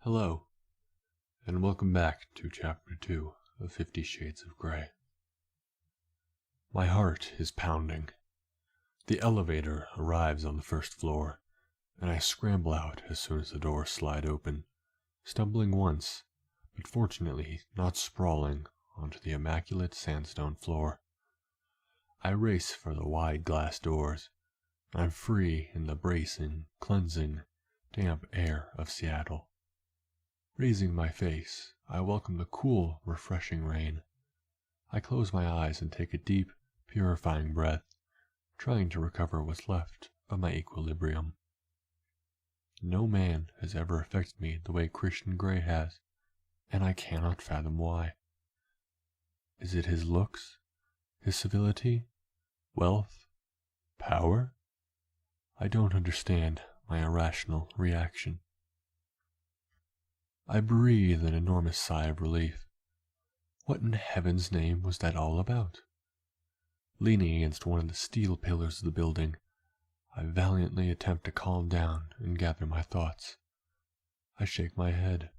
Hello, and welcome back to Chapter 2 of 50 Shades of Grey. My heart is pounding. The elevator arrives on the first floor, and I scramble out as soon as the doors slide open, stumbling once, but fortunately not sprawling onto the immaculate sandstone floor. I race for the wide glass doors. I'm free in the bracing, cleansing, damp air of Seattle. Raising my face, I welcome the cool, refreshing rain. I close my eyes and take a deep, purifying breath, trying to recover what's left of my equilibrium. No man has ever affected me the way Christian Grey has, and I cannot fathom why. Is it his looks, his civility, wealth, power? I don't understand my irrational reaction. I breathe an enormous sigh of relief. What in heaven's name was that all about? Leaning against one of the steel pillars of the building, I valiantly attempt to calm down and gather my thoughts. I shake my head.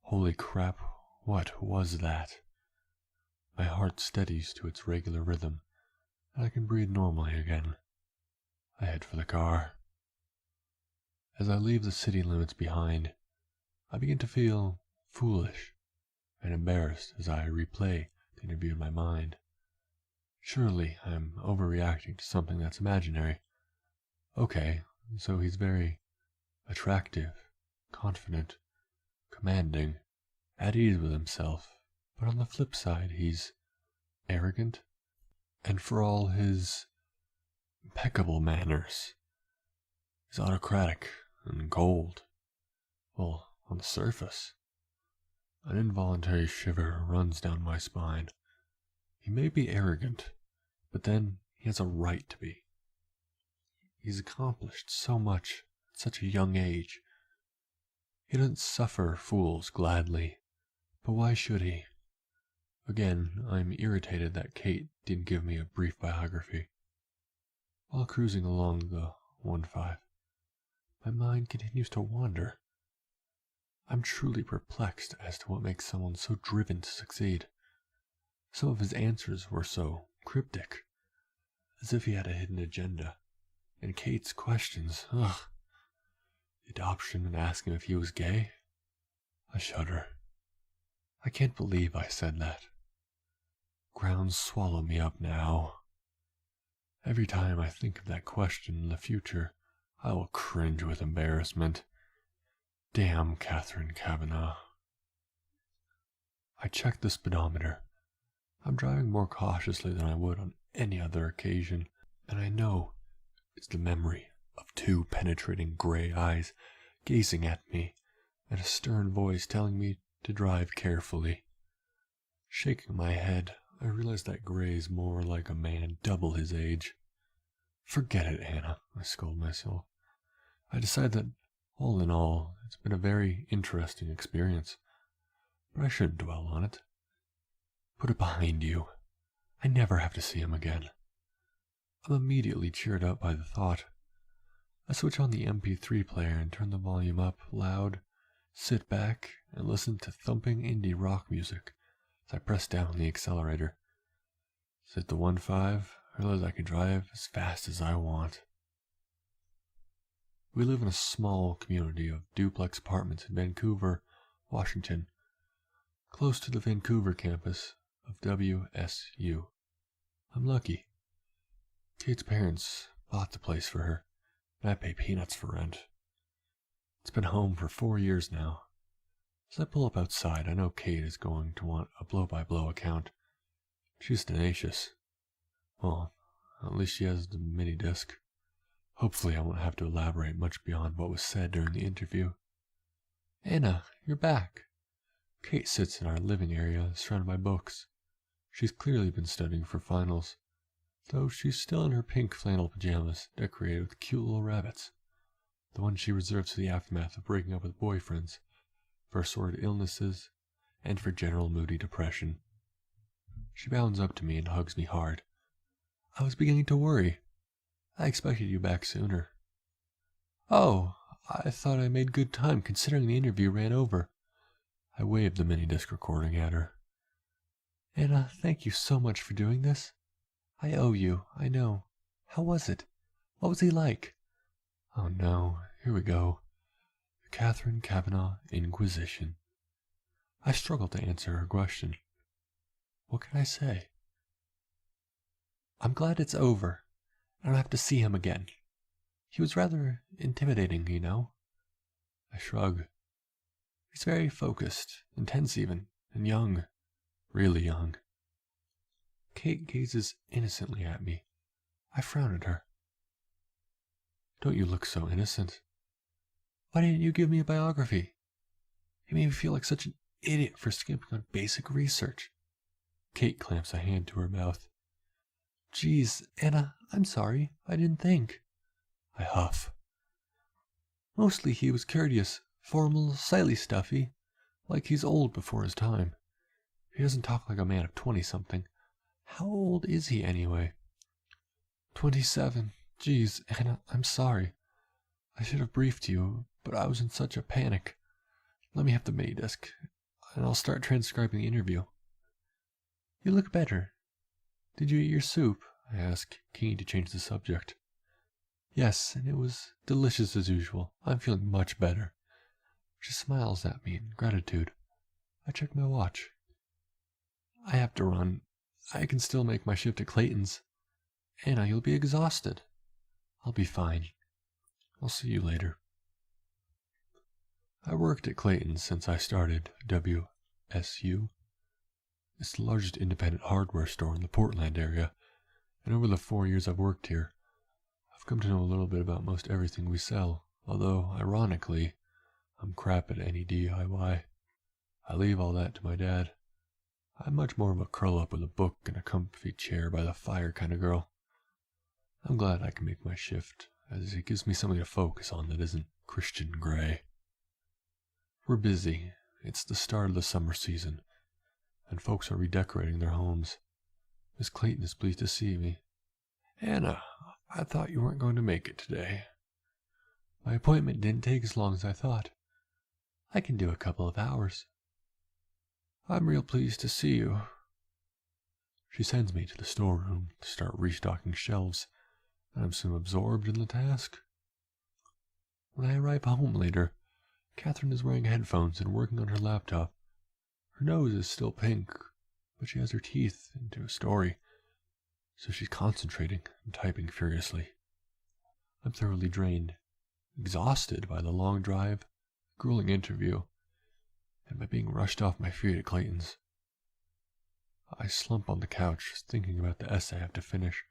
Holy crap, what was that? My heart steadies to its regular rhythm, and I can breathe normally again. I head for the car. As I leave the city limits behind, I begin to feel foolish and embarrassed as I replay the interview in my mind. Surely I'm overreacting to something that's imaginary. Okay, so he's very attractive, confident, commanding, at ease with himself, but on the flip side he's arrogant, and for all his impeccable manners, he's autocratic and cold. Well, on the surface, an involuntary shiver runs down my spine. He may be arrogant, but then he has a right to be. He's accomplished so much at such a young age. He doesn't suffer fools gladly, but why should he? Again, I'm irritated that Kate didn't give me a brief biography. While cruising along the 1-5, my mind continues to wander. I'm truly perplexed as to what makes someone so driven to succeed. Some of his answers were so cryptic, as if he had a hidden agenda. And Kate's questions, the adoption and asking if he was gay. I shudder. I can't believe I said that. Grounds swallow me up now. Every time I think of that question in the future, I will cringe with embarrassment. Damn Catherine Kavanaugh. I check the speedometer. I'm driving more cautiously than I would on any other occasion, and I know it's the memory of two penetrating gray eyes gazing at me and a stern voice telling me to drive carefully. Shaking my head, I realize that Gray is more like a man double his age. Forget it, Anna, I scold myself. I decide that all in all, it's been a very interesting experience, but I shouldn't dwell on it. Put it behind you. I never have to see him again. I'm immediately cheered up by the thought. I switch on the MP3 player and turn the volume up loud, sit back, and listen to thumping indie rock music as I press down the accelerator. Set the 1.5, I realize I can drive as fast as I want. We live in a small community of duplex apartments in Vancouver, Washington, close to the Vancouver campus of WSU. I'm lucky. Kate's parents bought the place for her, and I pay peanuts for rent. It's been home for 4 years now. As I pull up outside, I know Kate is going to want a blow-by-blow account. She's tenacious. Well, at least she has the mini-disc. Hopefully I won't have to elaborate much beyond what was said during the interview. Anna, you're back. Kate sits in our living area, surrounded by books. She's clearly been studying for finals, though she's still in her pink flannel pajamas, decorated with cute little rabbits, the ones she reserves for the aftermath of breaking up with boyfriends, for assorted illnesses, and for general moody depression. She bounds up to me and hugs me hard. I was beginning to worry. I expected you back sooner. Oh, I thought I made good time considering the interview ran over. I waved the mini-disc recording at her. Anna, thank you so much for doing this. I owe you, I know. How was it? What was he like? Oh no, here we go. The Catherine Kavanaugh Inquisition. I struggled to answer her question. What can I say? I'm glad it's over. I don't have to see him again. He was rather intimidating, you know. I shrug. He's very focused, intense even, and young. Really young. Kate gazes innocently at me. I frown at her. Don't you look so innocent? Why didn't you give me a biography? You made me feel like such an idiot for skipping on basic research. Kate clamps a hand to her mouth. Geez, Anna, I'm sorry. I didn't think. I huff. Mostly he was courteous, formal, slightly stuffy, like he's old before his time. He doesn't talk like a man of 20-something. How old is he anyway? 27. Geez, Anna, I'm sorry. I should have briefed you, but I was in such a panic. Let me have the mini-disc, and I'll start transcribing the interview. You look better. Did you eat your soup? I asked, keen to change the subject. Yes, and it was delicious as usual. I'm feeling much better. She smiles at me in gratitude. I check my watch. I have to run. I can still make my shift at Clayton's. Anna, you'll be exhausted. I'll be fine. I'll see you later. I worked at Clayton's since I started WSU. It's the largest independent hardware store in the Portland area, and over the 4 years I've worked here, I've come to know a little bit about most everything we sell, although, ironically, I'm crap at any DIY. I leave all that to my dad. I'm much more of a curl-up with a book and a comfy chair by the fire kind of girl. I'm glad I can make my shift, as it gives me something to focus on that isn't Christian Grey. We're busy. It's the start of the summer season, and folks are redecorating their homes. Miss Clayton is pleased to see me. Anna, I thought you weren't going to make it today. My appointment didn't take as long as I thought. I can do a couple of hours. I'm real pleased to see you. She sends me to the storeroom to start restocking shelves, and I'm soon absorbed in the task. When I arrive home later, Catherine is wearing headphones and working on her laptop. Her nose is still pink, but she has her teeth into a story, so she's concentrating and typing furiously. I'm thoroughly drained, exhausted by the long drive, grueling interview, and by being rushed off my feet at Clayton's. I slump on the couch, thinking about the essay I have to finish,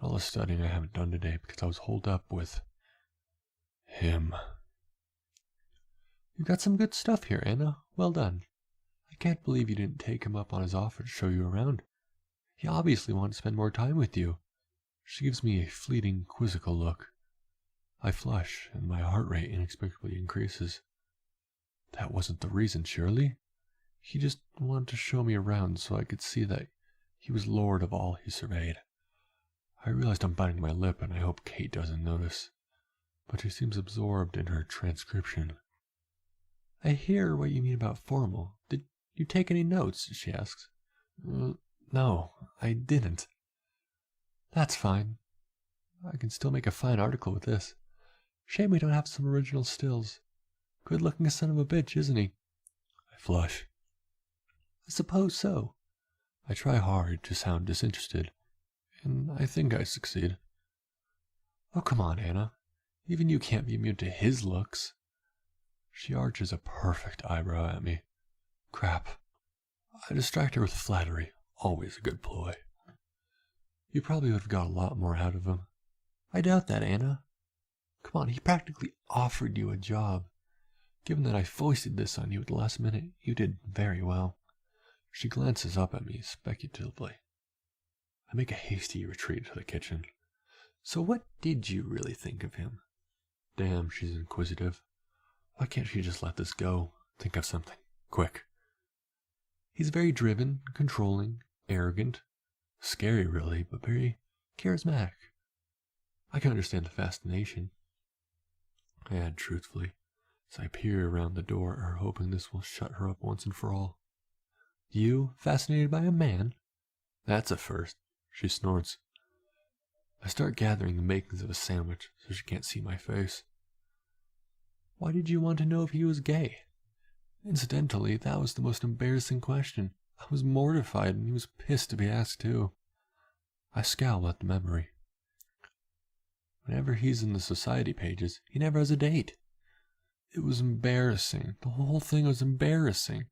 all the studying I haven't done today because I was holed up with him. You've got some good stuff here, Anna. Well done. I can't believe you didn't take him up on his offer to show you around. He obviously wanted to spend more time with you. She gives me a fleeting, quizzical look. I flush, and my heart rate inexplicably increases. That wasn't the reason, surely? He just wanted to show me around so I could see that he was lord of all he surveyed. I realized I'm biting my lip, and I hope Kate doesn't notice, but she seems absorbed in her transcription. I hear what you mean about formal. Did you take any notes? She asks. No, I didn't. That's fine. I can still make a fine article with this. Shame we don't have some original stills. Good-looking son of a bitch, isn't he? I flush. I suppose so. I try hard to sound disinterested, and I think I succeed. Oh, come on, Anna. Even you can't be immune to his looks. She arches a perfect eyebrow at me. Crap. I distract her with flattery. Always a good ploy. You probably would have got a lot more out of him. I doubt that, Anna. Come on, he practically offered you a job. Given that I foisted this on you at the last minute, you did very well. She glances up at me speculatively. I make a hasty retreat to the kitchen. So what did you really think of him? Damn, she's inquisitive. Why can't she just let this go? Think of something. Quick. He's very driven, controlling, arrogant. Scary, really, but very charismatic. I can understand the fascination. I add truthfully, as I peer around the door, hoping this will shut her up once and for all. You fascinated by a man? That's a first, she snorts. I start gathering the makings of a sandwich so she can't see my face. Why did you want to know if he was gay? Incidentally, that was the most embarrassing question. I was mortified and he was pissed to be asked too. I scowl at the memory. Whenever he's in the society pages, he never has a date. It was embarrassing. The whole thing was embarrassing.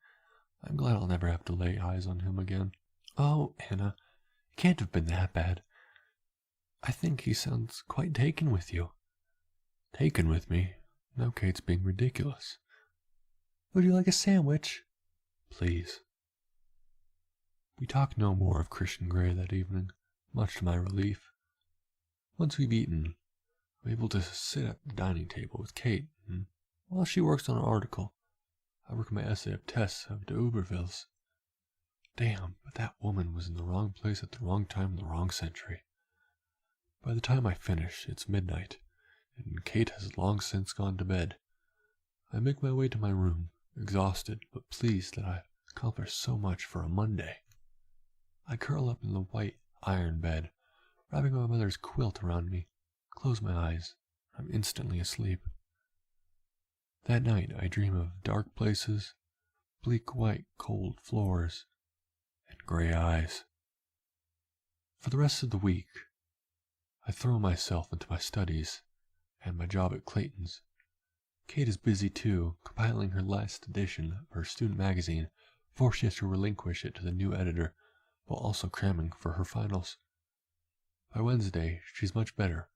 I'm glad I'll never have to lay eyes on him again. Oh, Anna, it can't have been that bad. I think he sounds quite taken with you. Taken with me? Now Kate's being ridiculous. Would you like a sandwich? Please. We talk no more of Christian Grey that evening, much to my relief. Once we've eaten, I'm able to sit at the dining table with Kate, and while she works on an article, I work my essay of Tess of de Ubervilles. Damn, but that woman was in the wrong place at the wrong time in the wrong century. By the time I finish, it's midnight, and Kate has long since gone to bed. I make my way to my room, exhausted but pleased that I've accomplished so much for a Monday. I curl up in the white iron bed, wrapping my mother's quilt around me, close my eyes. I'm instantly asleep. That night I dream of dark places, bleak white cold floors, and gray eyes. For the rest of the week, I throw myself into my studies and my job at Clayton's. Kate is busy too, compiling her last edition of her student magazine before she has to relinquish it to the new editor, while also cramming for her finals. By Wednesday, she's much better.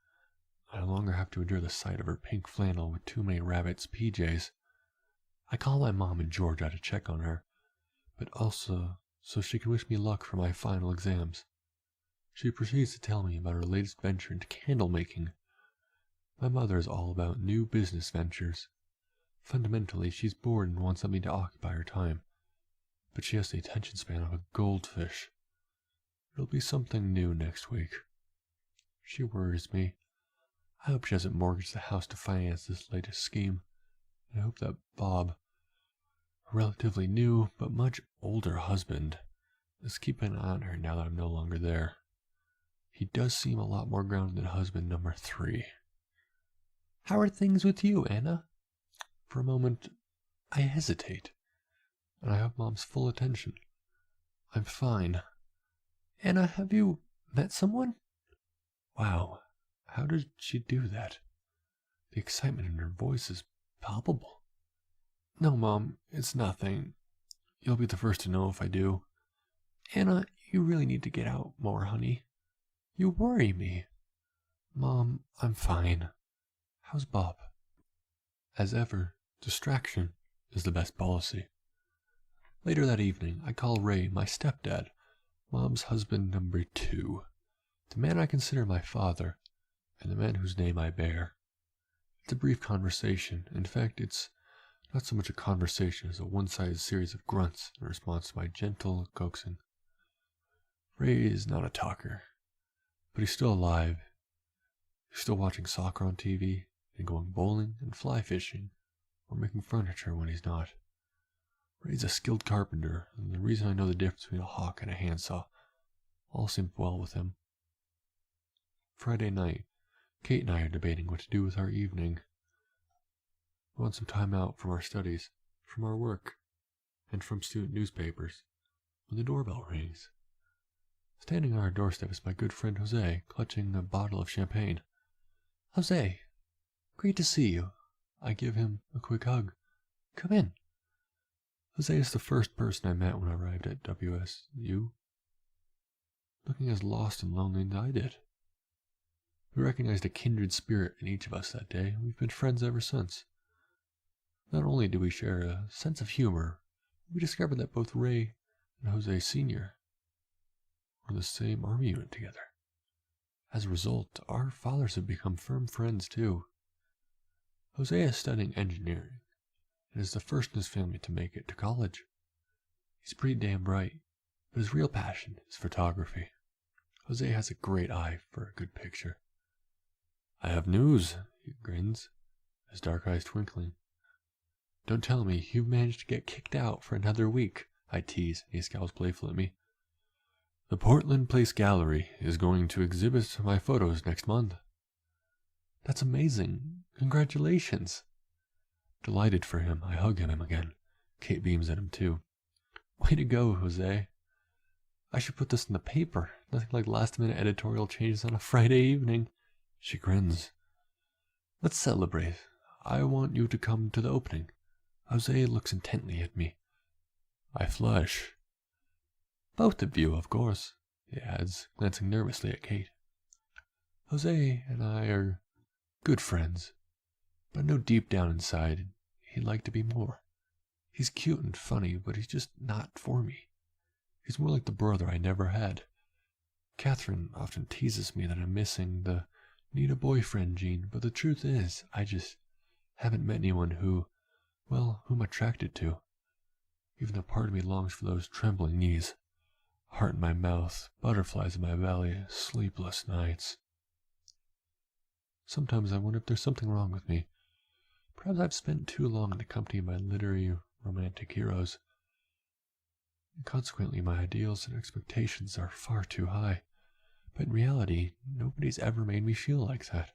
I no longer have to endure the sight of her pink flannel with too many rabbits' PJs. I call my mom and Georgia to check on her, but also so she can wish me luck for my final exams. She proceeds to tell me about her latest venture into candle making. My mother is all about new business ventures. Fundamentally, she's bored and wants something to occupy her time, but she has the attention span of a goldfish. It'll be something new next week. She worries me. I hope she hasn't mortgaged the house to finance this latest scheme, and I hope that Bob, a relatively new but much older husband, is keeping an eye on her now that I'm no longer there. He does seem a lot more grounded than husband number 3. How are things with you, Anna? For a moment, I hesitate, and I have Mom's full attention. I'm fine. Anna, have you met someone? Wow, how did she do that? The excitement in her voice is palpable. No, Mom, it's nothing. You'll be the first to know if I do. Anna, you really need to get out more, honey. You worry me. Mom, I'm fine. How's Bob? As ever, distraction is the best policy. Later that evening, I call Ray my stepdad, Mom's husband number 2, the man I consider my father, and the man whose name I bear. It's a brief conversation. In fact, it's not so much a conversation as a one-sided series of grunts in response to my gentle coaxing. Ray is not a talker, but he's still alive. He's still watching soccer on TV, and going bowling and fly fishing, or making furniture when he's not. Ray's a skilled carpenter, and the reason I know the difference between a hawk and a handsaw all seemed well with him. Friday night, Kate and I are debating what to do with our evening. We want some time out from our studies, from our work, and from student newspapers, when the doorbell rings. Standing on our doorstep is my good friend Jose, clutching a bottle of champagne. Jose, great to see you. I give him a quick hug. Come in. Jose is the first person I met when I arrived at WSU, looking as lost and lonely as I did. We recognized a kindred spirit in each of us that day, and we've been friends ever since. Not only do we share a sense of humor, we discovered that both Ray and Jose Sr. were in the same army unit together. As a result, our fathers have become firm friends too. Jose is studying engineering, and is the first in his family to make it to college. He's pretty damn bright, but his real passion is photography. Jose has a great eye for a good picture. I have news, he grins, his dark eyes twinkling. Don't tell me you've managed to get kicked out for another week, I tease. He scowls playfully at me. The Portland Place Gallery is going to exhibit my photos next month. That's amazing. Congratulations. Delighted for him, I hug him again. Kate beams at him too. Way to go, Jose. I should put this in the paper. Nothing like last-minute editorial changes on a Friday evening. She grins. Let's celebrate. I want you to come to the opening. Jose looks intently at me. I flush. Both of you, of course, he adds, glancing nervously at Kate. Jose and I are good friends, but I know deep down inside he'd like to be more. He's cute and funny, but he's just not for me. He's more like the brother I never had. Catherine often teases me that I'm missing the need a boyfriend gene, but the truth is, I just haven't met anyone who I'm attracted to. Even though part of me longs for those trembling knees, heart in my mouth, butterflies in my belly, sleepless nights. Sometimes I wonder if there's something wrong with me. Perhaps I've spent too long in the company of my literary romantic heroes. And consequently, my ideals and expectations are far too high. But in reality, nobody's ever made me feel like that.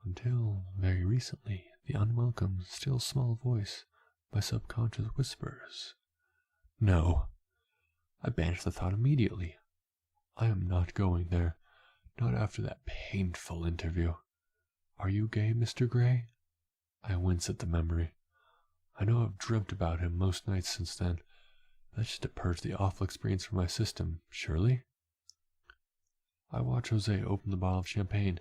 Until, very recently, the unwelcome, still small voice, my subconscious whispers. No. I banish the thought immediately. I am not going there. Not after that painful interview. Are you gay, Mr. Gray? I wince at the memory. I know I've dreamt about him most nights since then. That's just to purge the awful experience from my system, surely? I watch Jose open the bottle of champagne.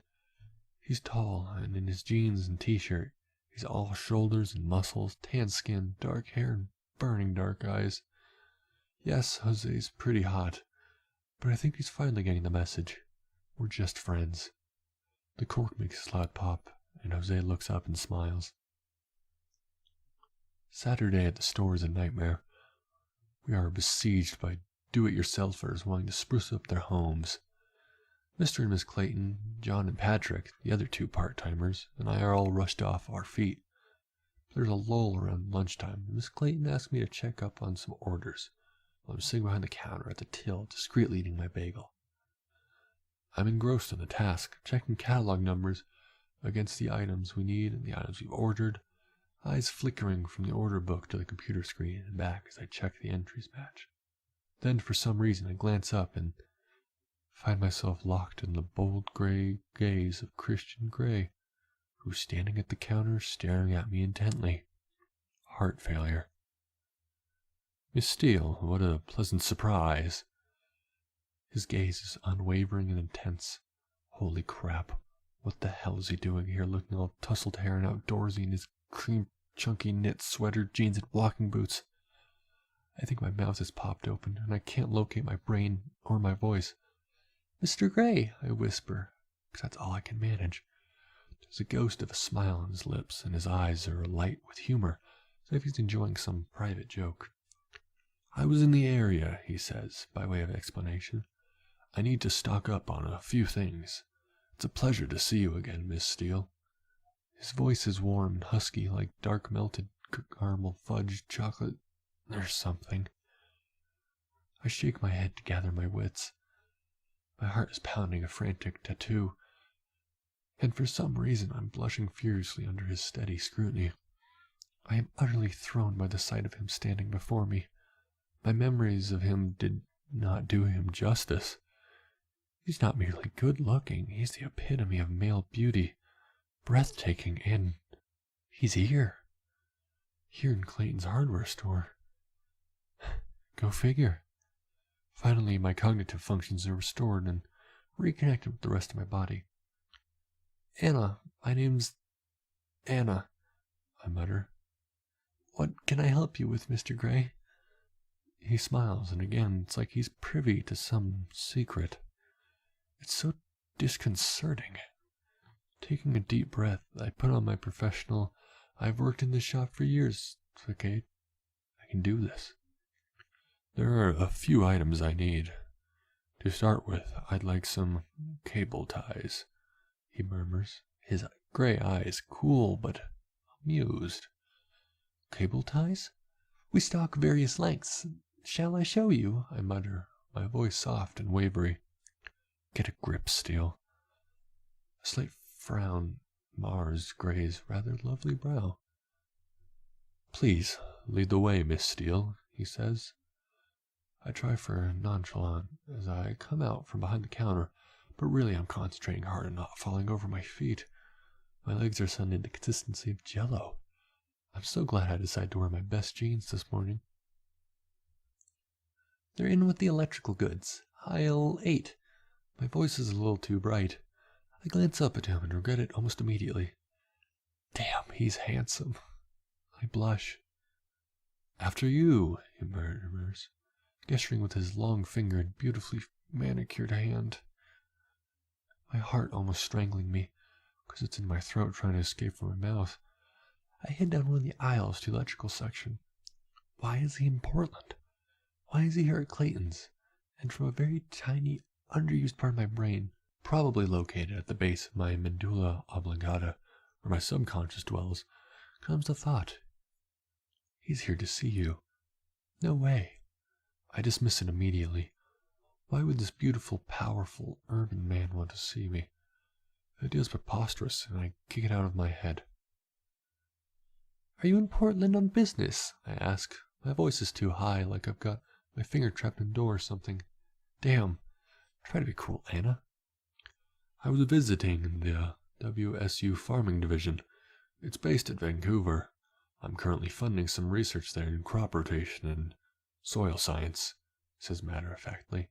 He's tall, and in his jeans and t-shirt, he's all shoulders and muscles, tan skin, dark hair, and burning dark eyes. Yes, Jose's pretty hot, but I think he's finally getting the message. We're just friends. The cork makes a loud pop, and Jose looks up and smiles. Saturday at the store is a nightmare. We are besieged by do-it-yourselfers wanting to spruce up their homes. Mr. and Miss Clayton, John and Patrick, the other two part-timers, and I are all rushed off our feet. There's a lull around lunchtime, and Miss Clayton asked me to check up on some orders, while I'm sitting behind the counter at the till, discreetly eating my bagel. I'm engrossed in the task, checking catalog numbers against the items we need and the items we've ordered, eyes flickering from the order book to the computer screen and back as I check the entries match. Then, for some reason, I glance up and find myself locked in the bold gray gaze of Christian Grey, who's standing at the counter staring at me intently. Heart failure. Miss Steele, what a pleasant surprise. His gaze is unwavering and intense. Holy crap. What the hell is he doing here, looking all tousled hair and outdoorsy in his cream chunky knit sweater, jeans, and walking boots? I think my mouth has popped open, and I can't locate my brain or my voice. Mr. Gray, I whisper, because that's all I can manage. There's a ghost of a smile on his lips, and his eyes are alight with humor, as if he's enjoying some private joke. I was in the area, he says, by way of explanation. I need to stock up on a few things. It's a pleasure to see you again, Miss Steele. His voice is warm and husky, like dark melted caramel fudge chocolate. There's something. I shake my head to gather my wits. My heart is pounding a frantic tattoo, and for some reason I'm blushing furiously under his steady scrutiny. I am utterly thrown by the sight of him standing before me. My memories of him did not do him justice. He's not merely good-looking, he's the epitome of male beauty, breathtaking, and he's here. Here in Clayton's hardware store. Go figure. Finally, my cognitive functions are restored and reconnected with the rest of my body. Anna, my name's Anna, I mutter. What can I help you with, Mr. Gray? He smiles, and again, it's like he's privy to some secret. It's so disconcerting. Taking a deep breath, I put on my professional, I've worked in this shop for years, okay, I can do this. There are a few items I need. To start with, I'd like some cable ties, he murmurs, his gray eyes cool but amused. Cable ties? We stalk various lengths. Shall I show you? I mutter, my voice soft and wavery. Get a grip, Steele. A slight frown mars Gray's rather lovely brow. Please, lead the way, Miss Steele, he says. I try for nonchalant as I come out from behind the counter, but really I'm concentrating hard on not falling over my feet. My legs are suddenly the consistency of jello. I'm so glad I decided to wear my best jeans this morning. They're in with the electrical goods. Aisle 8. My voice is a little too bright. I glance up at him and regret it almost immediately. Damn, he's handsome. I blush. After you, he murmurs, gesturing with his long fingered, beautifully manicured hand. My heart almost strangling me, because it's in my throat trying to escape from my mouth. I head down one of the aisles to the electrical section. Why is he in Portland? Why is he here at Clayton's? And from a very tiny, underused part of my brain, probably located at the base of my medulla oblongata, where my subconscious dwells, comes the thought. He's here to see you. No way. I dismiss it immediately. Why would this beautiful, powerful, urban man want to see me? The idea is preposterous, and I kick it out of my head. Are you in Portland on business? I ask. My voice is too high, like I've got my finger trapped in a door or something. Damn. Try to be cool, Anna. I was visiting the WSU Farming Division. It's based at Vancouver. I'm currently funding some research there in crop rotation and soil science, says matter-of-factly.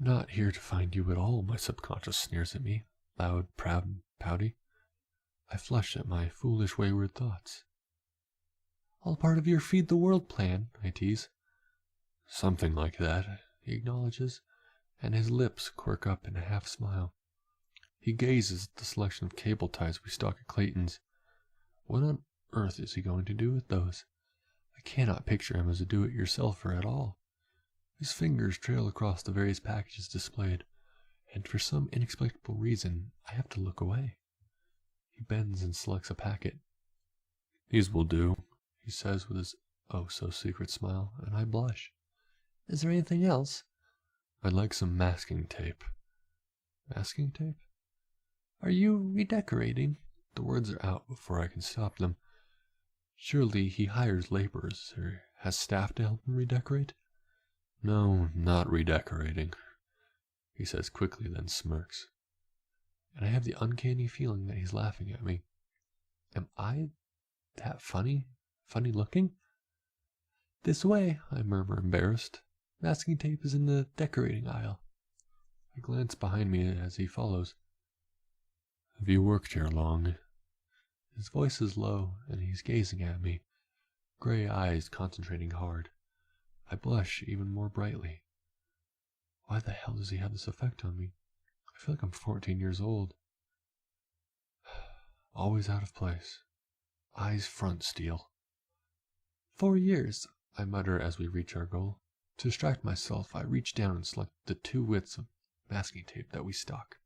Not here to find you at all, my subconscious sneers at me, loud, proud, and pouty. I flush at my foolish, wayward thoughts. All part of your Feed the World plan, I tease. Something like that, he acknowledges, and his lips quirk up in a half-smile. He gazes at the selection of cable ties we stock at Clayton's. What on earth is he going to do with those? I cannot picture him as a do-it-yourselfer at all. His fingers trail across the various packages displayed, and for some inexplicable reason, I have to look away. He bends and selects a packet. These will do, he says with his oh-so-secret smile, and I blush. Is there anything else? I'd like some masking tape. Masking tape? Are you redecorating? The words are out before I can stop them. Surely he hires laborers, or has staff to help him redecorate? No, not redecorating, he says quickly, then smirks. And I have the uncanny feeling that he's laughing at me. Am I that funny? Funny looking? This way, I murmur, embarrassed. Masking tape is in the decorating aisle. I glance behind me as he follows. Have you worked here long? His voice is low, and he's gazing at me, gray eyes concentrating hard. I blush even more brightly. Why the hell does he have this effect on me? I feel like I'm 14 years old. Always out of place. Eyes front, Steele. 4 years, I mutter as we reach our goal. To distract myself, I reach down and select the 2 widths of masking tape that we stock.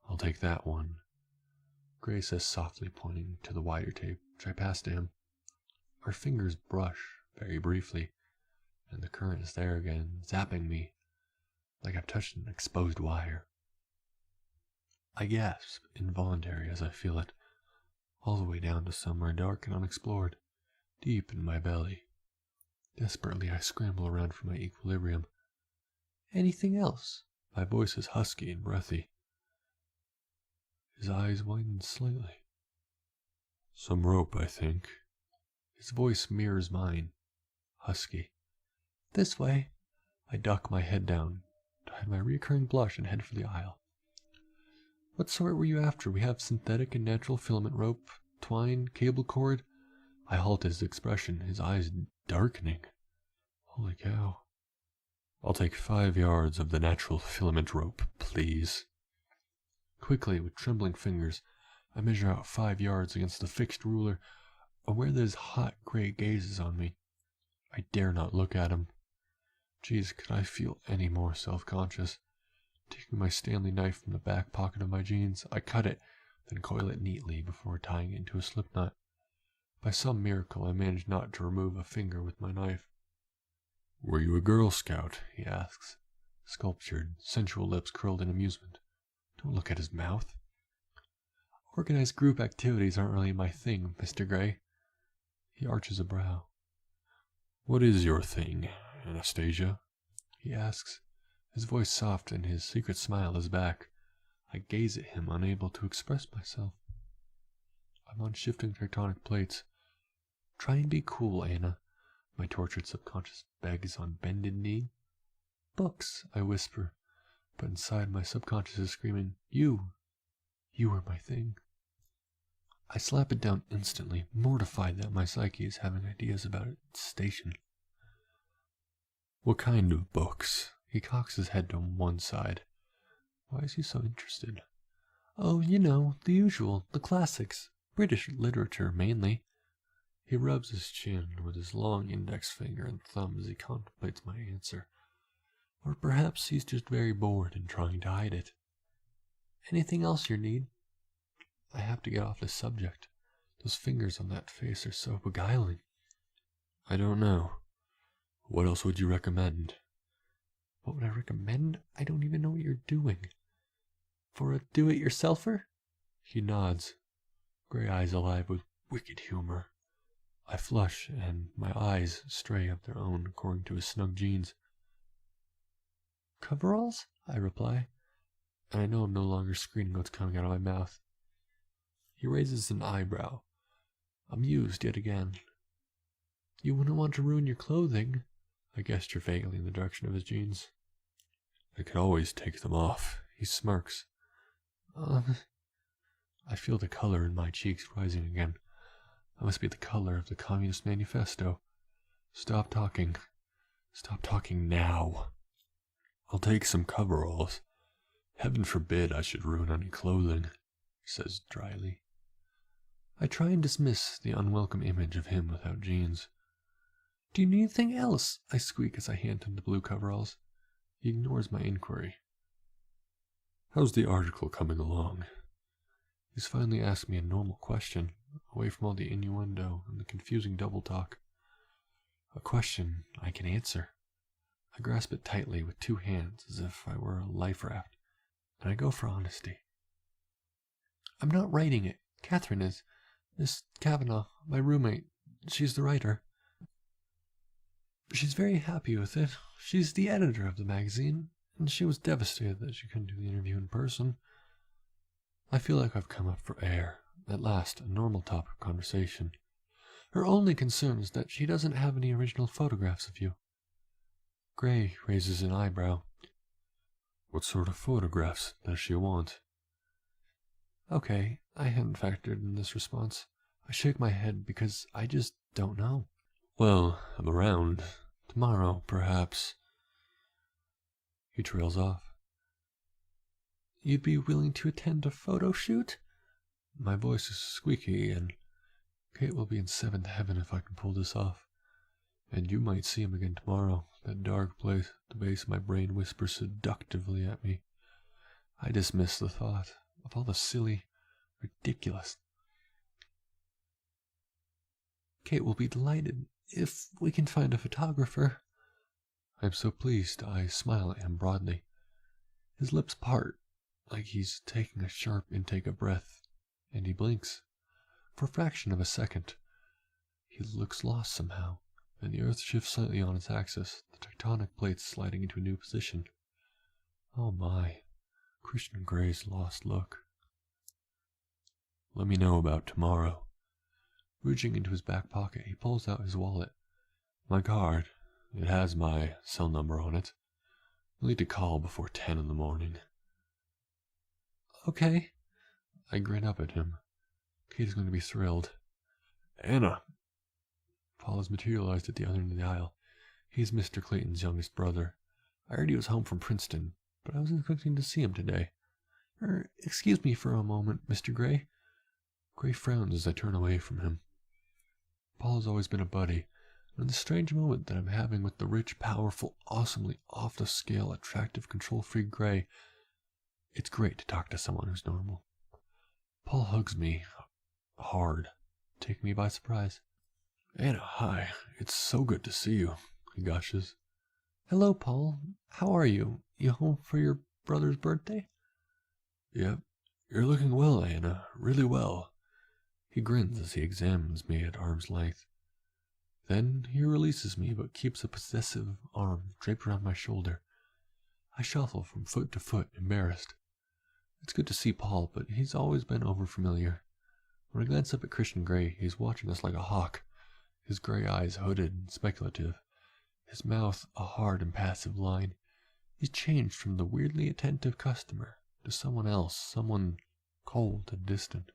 I'll take that one, Gray says softly, pointing to the wider tape, which I pass to him. Our fingers brush very briefly, and the current is there again, zapping me like I've touched an exposed wire. I gasp, involuntary as I feel it, all the way down to somewhere dark and unexplored, deep in my belly. Desperately, I scramble around for my equilibrium. Anything else? My voice is husky and breathy. His eyes widen slightly. Some rope, I think. His voice mirrors mine, husky. This way. I duck my head down, hide my recurring blush, and head for the aisle. What sort were you after? We have synthetic and natural filament rope, twine, cable cord. I halt his expression, his eyes darkening. Holy cow. I'll take 5 yards of the natural filament rope, please. Quickly, with trembling fingers, I measure out 5 yards against the fixed ruler, aware that his hot gray gazes on me. I dare not look at him. Geez, could I feel any more self-conscious? Taking my Stanley knife from the back pocket of my jeans, I cut it, then coil it neatly before tying it into a slip knot. By some miracle, I managed not to remove a finger with my knife. "Were you a Girl Scout?" he asks, sculptured, sensual lips curled in amusement. Don't look at his mouth. "Organized group activities aren't really my thing, Mr. Gray." He arches a brow. "What is your thing, Anastasia?" he asks. His voice soft and his secret smile is back. I gaze at him, unable to express myself. I'm on shifting tectonic plates. "Try and be cool, Anna," my tortured subconscious begs on bended knee. "Books," I whisper, but inside my subconscious is screaming, You are my thing." I slap it down instantly, mortified that my psyche is having ideas about its station. "What kind of books?" He cocks his head to one side. Why is he so interested? "Oh, you know, the usual, the classics. British literature, mainly." He rubs his chin with his long index finger and thumb as he contemplates my answer. Or perhaps he's just very bored and trying to hide it. "Anything else you need?" I have to get off this subject. Those fingers on that face are so beguiling. "I don't know. What else would you recommend?" What would I recommend? I don't even know what you're doing. "For a do-it-yourselfer?" He nods, gray eyes alive with wicked humor. I flush, and my eyes stray up their own according to his snug jeans. "Coveralls?" I reply, and I know I'm no longer screening what's coming out of my mouth. He raises an eyebrow, amused yet again. "You wouldn't want to ruin your clothing." I gesture vaguely in the direction of his jeans. "I could always take them off." He smirks. I feel the color in my cheeks rising again. I must be the color of the Communist Manifesto. Stop talking. Stop talking now. "I'll take some coveralls. Heaven forbid I should ruin any clothing," he says dryly. I try and dismiss the unwelcome image of him without jeans. "Do you need anything else?" I squeak as I hand him the blue coveralls. He ignores my inquiry. "How's the article coming along?" He's finally asked me a normal question, away from all the innuendo and the confusing double talk. A question I can answer. I grasp it tightly with two hands as if I were a life raft, and I go for honesty. "I'm not writing it. Catherine is. Miss Kavanagh, my roommate. She's the writer. She's very happy with it. She's the editor of the magazine, and she was devastated that she couldn't do the interview in person." I feel like I've come up for air. At last, a normal topic of conversation. "Her only concern is that she doesn't have any original photographs of you." Gray raises an eyebrow. "What sort of photographs does she want?" Okay, I hadn't factored in this response. I shake my head because I just don't know. "Well, I'm around. Tomorrow, perhaps." He trails off. "You'd be willing to attend a photo shoot?" My voice is squeaky, and Kate will be in seventh heaven if I can pull this off. "And you might see him again tomorrow." That dark place at the base of my brain whispers seductively at me. I dismiss the thought of all the silly, ridiculous. "Kate will be delighted if we can find a photographer." I am so pleased I smile at him broadly. His lips part, like he's taking a sharp intake of breath, and he blinks. For a fraction of a second, he looks lost somehow, and the earth shifts slightly on its axis, the tectonic plates sliding into a new position. Oh my, Christian Gray's lost look. "Let me know about tomorrow." Reaching into his back pocket, he pulls out his wallet. "My card. It has my cell number on it. You'll need to call before 10 in the morning." "Okay." I grin up at him. Kate is going to be thrilled. "Anna!" Paul has materialized at the other end of the aisle. He's Mr. Clayton's youngest brother. I heard he was home from Princeton, but I was expecting to see him today. Excuse me for a moment, Mr. Gray." Gray frowns as I turn away from him. Paul has always been a buddy, and in the strange moment that I'm having with the rich, powerful, awesomely off-the-scale, attractive, control-freak Gray, It's great to talk to someone who's normal. Paul hugs me hard, taking me by surprise. Anna, hi. It's so good to see you, he gushes. Hello, Paul. How are you? You home for your brother's birthday? Yep. You're looking well, Anna. Really well. He grins as he examines me at arm's length. Then he releases me but keeps a possessive arm draped around my shoulder. I shuffle from foot to foot, embarrassed. It's good to see Paul, but he's always been overfamiliar. When I glance up at Christian Grey, he's watching us like a hawk, his gray eyes hooded and speculative, his mouth a hard and passive line. He's changed from the weirdly attentive customer to someone else, someone cold and distant.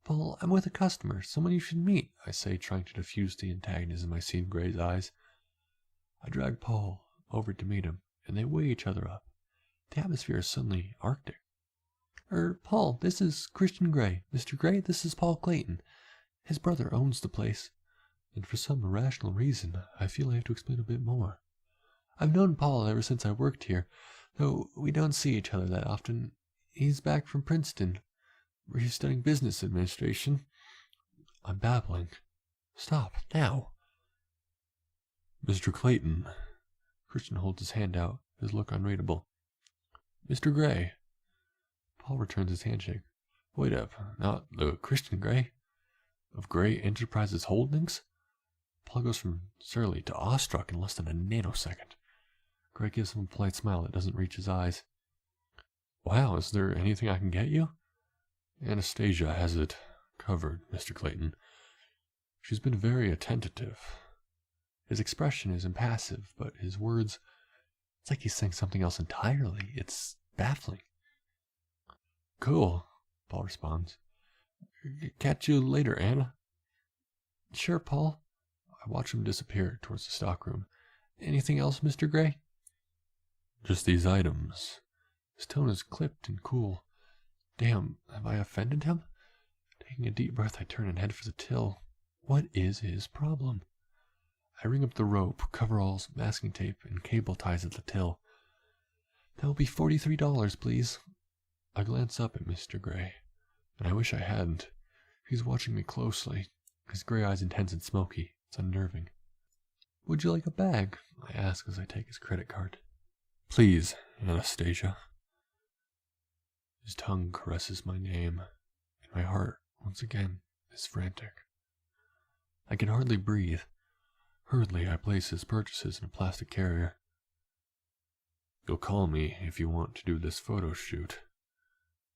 Paul, I'm with a customer, someone you should meet, I say, trying to diffuse the antagonism I see in Gray's eyes. I drag Paul over to meet him, and they weigh each other up. The atmosphere is suddenly arctic. Paul, this is Christian Grey. Mr. Grey, this is Paul Clayton. His brother owns the place. And for some irrational reason, I feel I have to explain a bit more. I've known Paul ever since I worked here, though we don't see each other that often. He's back from Princeton, where he's studying business administration. I'm babbling. Stop, now. Mr. Clayton. Christian holds his hand out, his look unreadable. Mr. Grey. Paul returns his handshake. Wait up, not the Christian Grey? Of Grey Enterprises Holdings? Paul goes from surly to awestruck in less than a nanosecond. Grey gives him a polite smile that doesn't reach his eyes. Wow, is there anything I can get you? Anastasia has it covered, Mr. Clayton. She's been very attentive. His expression is impassive, but his words, it's like he's saying something else entirely. It's baffling. Cool, Paul responds. Catch you later, Anna. Sure, Paul. I watch him disappear towards the stockroom. Anything else, Mr. Grey? Just these items. His tone is clipped and cool. Damn, have I offended him? Taking a deep breath, I turn and head for the till. What is his problem? I ring up the rope, coveralls, masking tape, and cable ties at the till. That will be $43, please. I glance up at Mr. Grey, and I wish I hadn't. He's watching me closely, his gray eyes intense and smoky. It's unnerving. Would you like a bag? I ask as I take his credit card. Please, Anastasia. His tongue caresses my name, and my heart, once again, is frantic. I can hardly breathe. Hurriedly, I place his purchases in a plastic carrier. You'll call me if you want to do this photo shoot.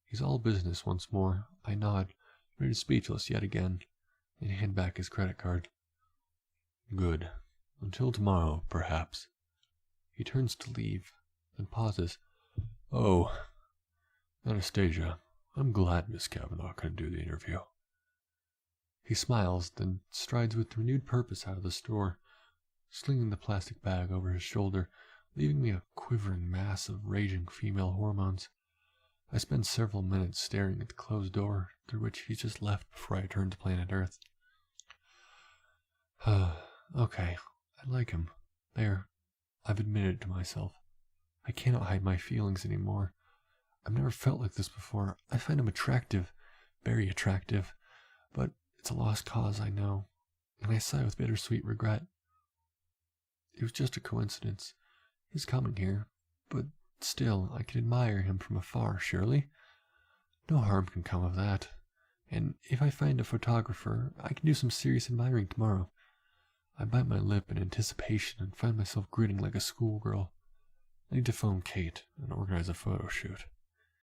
He's all business once more. I nod, made speechless yet again, and hand back his credit card. Good. Until tomorrow, perhaps. He turns to leave, then pauses. Oh, Anastasia, I'm glad Miss Kavanaugh couldn't do the interview. He smiles, then strides with renewed purpose out of the store, slinging the plastic bag over his shoulder, leaving me a quivering mass of raging female hormones. I spend several minutes staring at the closed door through which he just left before I return to planet Earth. Okay, I like him. There, I've admitted it to myself. I cannot hide my feelings anymore. I've never felt like this before. I find him attractive, very attractive, but it's a lost cause, I know, and I sigh with bittersweet regret. It was just a coincidence, his coming here, but still, I can admire him from afar, surely. No harm can come of that, and if I find a photographer, I can do some serious admiring tomorrow. I bite my lip in anticipation and find myself grinning like a schoolgirl. I need to phone Kate and organize a photo shoot.